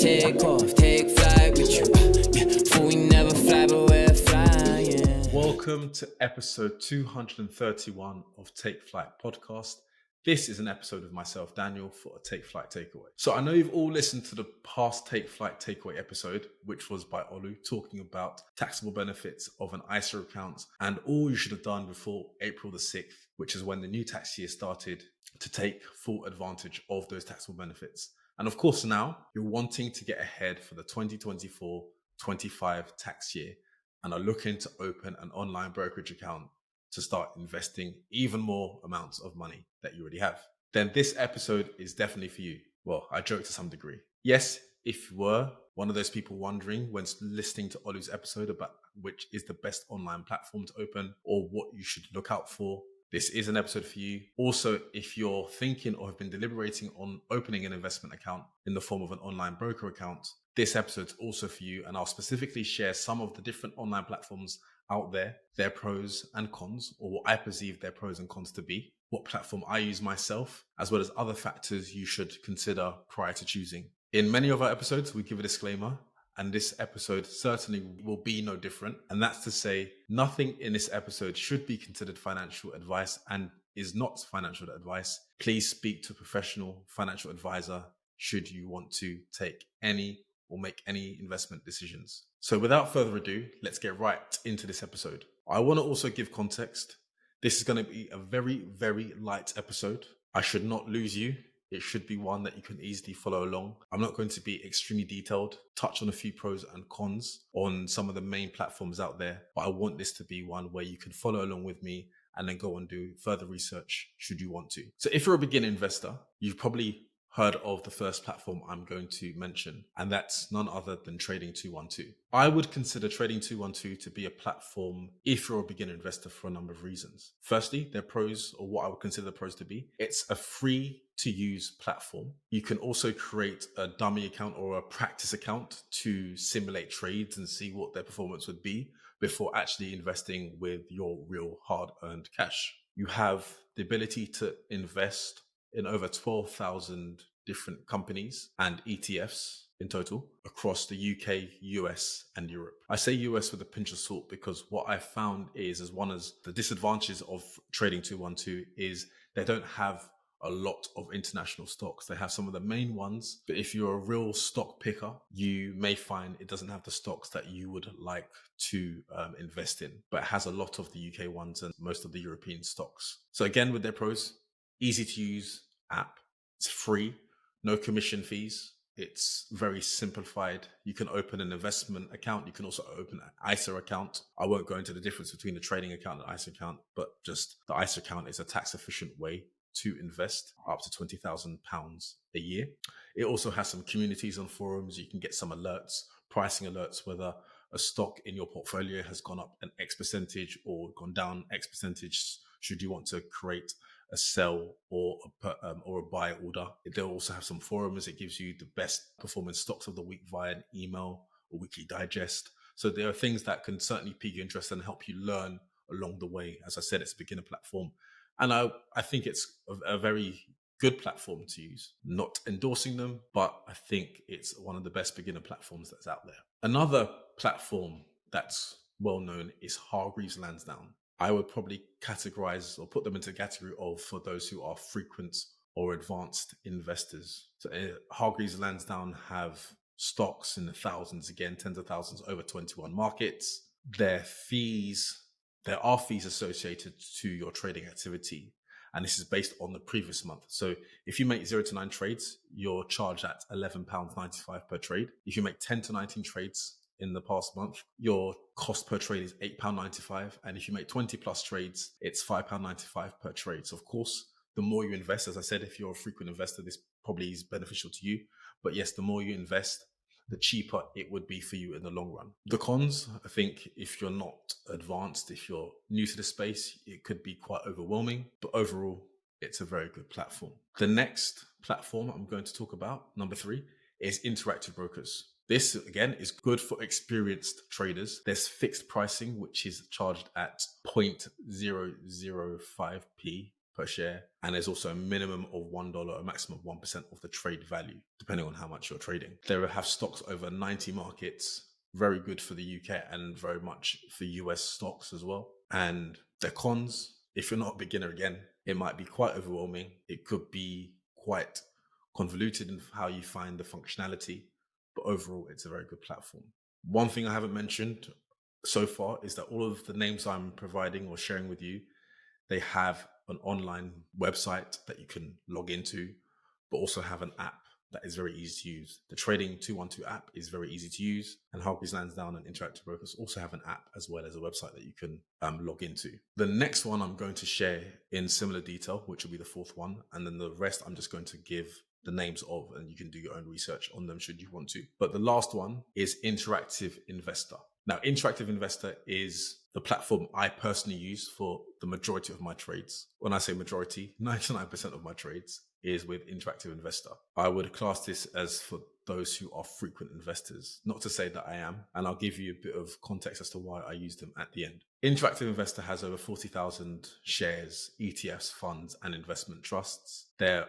take off, take flight with you. For we never fly, but we're flying. Welcome to episode 231 of Take Flight podcast. This is an episode of myself, Daniel, for a Take Flight Takeaway. So I know you've all listened to the past Take Flight Takeaway episode, which was by Olu, talking about taxable benefits of an ISA account and all you should have done before April the 6th, which is when the new tax year started, to take full advantage of those taxable benefits. And of course, now you're wanting to get ahead for the 2024-25 tax year and are looking to open an online brokerage account to start investing even more amounts of money that you already have. Then this episode is definitely for you. Well, I joke to some degree. Yes, if you were one of those people wondering when listening to Olu's episode about which is the best online platform to open or what you should look out for, this is an episode for you. Also, if you're thinking or have been deliberating on opening an investment account in the form of an online broker account, this episode's also for you. And I'll specifically share some of the different online platforms out there, their pros and cons, or what I perceive their pros and cons to be, what platform I use myself, as well as other factors you should consider prior to choosing. In many of our episodes, we give a disclaimer, and this episode certainly will be no different. And that's to say, nothing in this episode should be considered financial advice and is not financial advice. Please speak to a professional financial advisor should you want to take any or make any investment decisions. So without further ado, let's get right into this episode. I want to also give context. This is going to be a very, very light episode. I should not lose you. It should be one that you can easily follow along. I'm not going to be extremely detailed, touch on a few pros and cons on some of the main platforms out there, but I want this to be one where you can follow along with me and then go and do further research should you want to. So if you're a beginner investor, you've probably heard of the first platform I'm going to mention, and that's none other than Trading 212. I would consider Trading 212 to be a platform if you're a beginner investor for a number of reasons. Firstly, their pros, or what I would consider the pros to be, it's a free to use platform. You can also create a dummy account or a practice account to simulate trades and see what their performance would be before actually investing with your real hard-earned cash. You have the ability to invest in over 12,000 different companies and ETFs in total across the UK, US, and Europe. I say US with a pinch of salt because what I found is, as one of the disadvantages of Trading 212 is they don't have a lot of international stocks. They have some of the main ones, but if you're a real stock picker, you may find it doesn't have the stocks that you would like to invest in, but it has a lot of the UK ones and most of the European stocks. So again, with their pros, easy to use app. It's free, no commission fees. It's very simplified. You can open an investment account. You can also open an ISA account. I won't go into the difference between the trading account and ISA account, but just the ISA account is a tax efficient way to invest up to £20,000 a year. It also has some communities on forums. You can get some alerts, pricing alerts, whether a stock in your portfolio has gone up an X percentage or gone down X percentage, should you want to create a sell or a buy order. They'll also have some forums. It gives you the best performing stocks of the week via an email or weekly digest. So there are things that can certainly pique your interest and help you learn along the way. As I said, it's a beginner platform. And I think it's a very good platform to use. Not endorsing them, but I think it's one of the best beginner platforms that's out there. Another platform that's well known is Hargreaves Lansdown. I would probably categorize or put them into the category of for those who are frequent or advanced investors. So Hargreaves Lansdown have stocks in the thousands, again, tens of thousands, over 21 markets. There are fees associated to your trading activity, and this is based on the previous month. So if you make 0 to 9 trades, you're charged at £11.95 per trade. If you make 10 to 19 trades in the past month, your cost per trade is £8.95. And if you make 20 plus trades, it's £5.95 per trade. So of course, the more you invest, as I said, if you're a frequent investor, this probably is beneficial to you. But yes, the more you invest, the cheaper it would be for you in the long run. The cons, I think if you're not advanced, if you're new to the space, it could be quite overwhelming. But overall, it's a very good platform. The next platform I'm going to talk about, number 3, is Interactive Brokers. This, again, is good for experienced traders. There's fixed pricing, which is charged at 0.005p per share. And there's also a minimum of $1, a maximum of 1% of the trade value, depending on how much you're trading. They have stocks over 90 markets, very good for the UK and very much for US stocks as well. And the cons, if you're not a beginner again, it might be quite overwhelming. It could be quite convoluted in how you find the functionality, but overall, it's a very good platform. One thing I haven't mentioned so far is that all of the names I'm providing or sharing with you, they have an online website that you can log into, but also have an app that is very easy to use. The Trading 212 app is very easy to use, and Hargreaves Lansdown and Interactive Brokers also have an app as well as a website that you can log into. The next one I'm going to share in similar detail, which will be the fourth one, and then the rest I'm just going to give the names of, and you can do your own research on them should you want to. But the last one is Interactive Investor. Now, Interactive Investor is the platform I personally use for the majority of my trades. When I say majority, 99% of my trades is with Interactive Investor. I would class this as for those who are frequent investors. Not to say that I am, and I'll give you a bit of context as to why I use them at the end. Interactive Investor has over 40,000 shares, ETFs, funds, and investment trusts. They're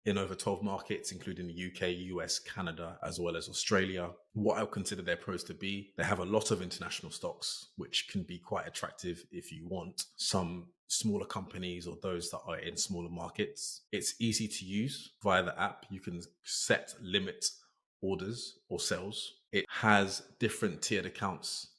in over 12 markets, including the UK, US, Canada, as well as Australia. What I would consider their pros to be, they have a lot of international stocks, which can be quite attractive if you want some smaller companies or those that are in smaller markets. It's easy to use via the app. You can set limit orders or sales. It has different tiered accounts,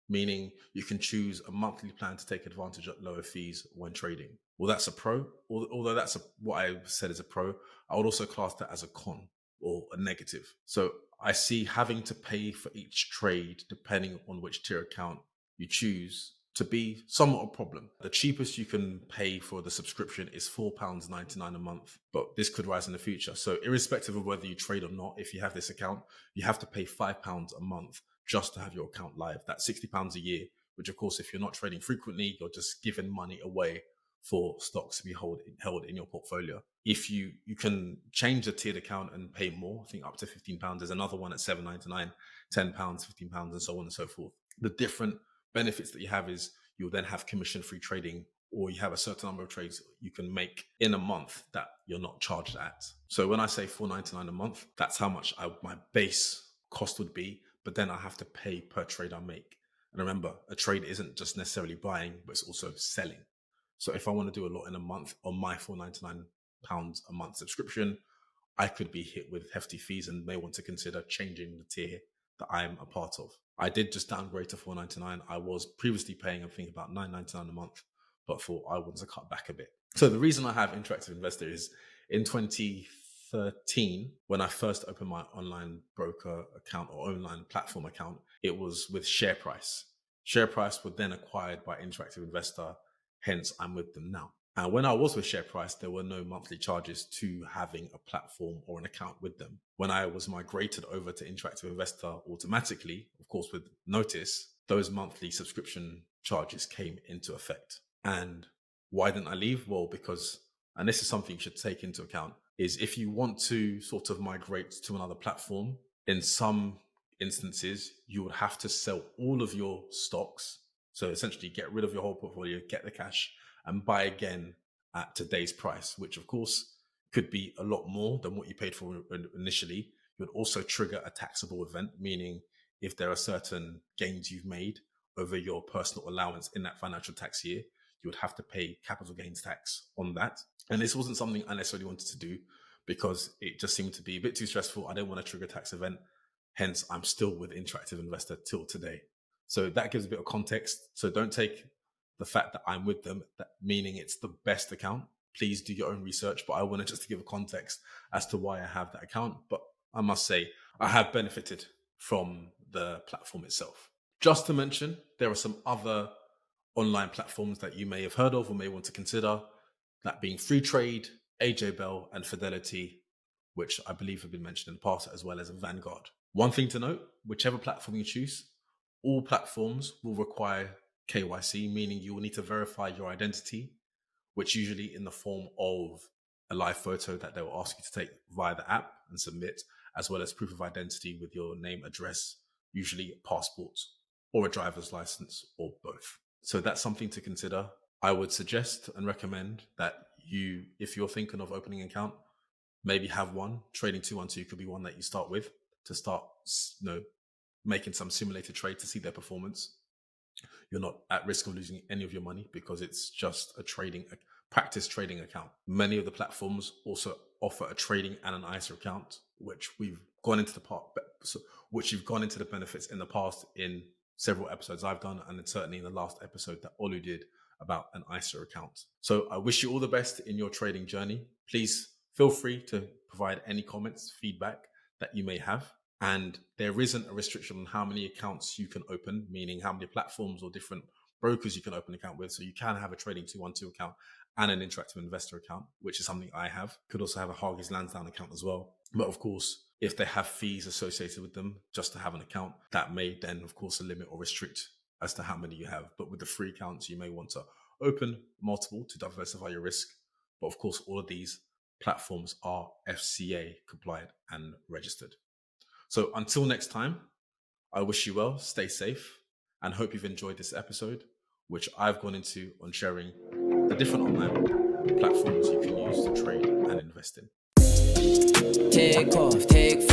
meaning you can choose a monthly plan to take advantage of lower fees when trading. Well, that's a pro. Although that's what I said is a pro, I would also class that as a con or a negative. So I see having to pay for each trade, depending on which tier account you choose, to be somewhat a problem. The cheapest you can pay for the subscription is £4.99 a month, but this could rise in the future. So irrespective of whether you trade or not, if you have this account, you have to pay £5 a month just to have your account live. That's £60 a year, which of course, if you're not trading frequently, you're just giving money away for stocks to be held in your portfolio. If you can change the tiered account and pay more, I think up to £15. There's another one at £7.99, £10, £15, and so on and so forth. The different benefits that you have is you'll then have commission-free trading, or you have a certain number of trades you can make in a month that you're not charged at. So when I say $4.99 a month, that's how much my base cost would be, but then I have to pay per trade I make. And remember, a trade isn't just necessarily buying, but it's also selling. So if I want to do a lot in a month on my £4.99 a month subscription, I could be hit with hefty fees and may want to consider changing the tier that I'm a part of. I did just downgrade to $4.99. I was previously paying, I think, about $9.99 a month, but thought I wanted to cut back a bit. So the reason I have Interactive Investor is in 2013, when I first opened my online broker account or online platform account, it was with Share Price. Share Price was then acquired by Interactive Investor. Hence, I'm with them now. And when I was with Share Price, there were no monthly charges to having a platform or an account with them. When I was migrated over to Interactive Investor automatically, of course, with notice, those monthly subscription charges came into effect. And why didn't I leave? Well, because, and this is something you should take into account, is if you want to sort of migrate to another platform, in some instances, you would have to sell all of your stocks. So essentially get rid of your whole portfolio, get the cash, and buy again at today's price, which of course could be a lot more than what you paid for initially. You would also trigger a taxable event, meaning if there are certain gains you've made over your personal allowance in that financial tax year, you would have to pay capital gains tax on that. And this wasn't something I necessarily wanted to do because it just seemed to be a bit too stressful. I didn't want to trigger a tax event. Hence, I'm still with Interactive Investor till today. So that gives a bit of context. So don't take the fact that I'm with them, that meaning it's the best account. Please do your own research, but I wanted just to give a context as to why I have that account. But I must say, I have benefited from the platform itself. Just to mention, there are some other online platforms that you may have heard of or may want to consider, that being Free Trade, AJ Bell, and Fidelity, which I believe have been mentioned in the past, as well as Vanguard. One thing to note, whichever platform you choose, all platforms will require KYC, meaning you will need to verify your identity, which usually in the form of a live photo that they will ask you to take via the app and submit, as well as proof of identity with your name, address, usually a passport or a driver's license or both. So that's something to consider. I would suggest and recommend that if you're thinking of opening an account, maybe have one. Trading 212 could be one that you start with to start, making some simulated trade to see their performance. You're not at risk of losing any of your money because it's just a practice trading account. Many of the platforms also offer a trading and an ISA account, which you've gone into the benefits in the past in several episodes I've done, and certainly in the last episode that Olu did about an ISA account. So I wish you all the best in your trading journey. Please feel free to provide any comments, feedback that you may have. And there isn't a restriction on how many accounts you can open, meaning how many platforms or different brokers you can open an account with. So you can have a trading 212 account and an interactive investor account, which is something I have. Could also have a Hargreaves Lansdowne account as well. But of course, if they have fees associated with them just to have an account, that may then, of course, limit or restrict as to how many you have. But with the free accounts, you may want to open multiple to diversify your risk. But of course, all of these platforms are FCA compliant and registered. So until next time, I wish you well, stay safe, and hope you've enjoyed this episode, which I've gone into on sharing the different online platforms you can use to trade and invest in. Take off, take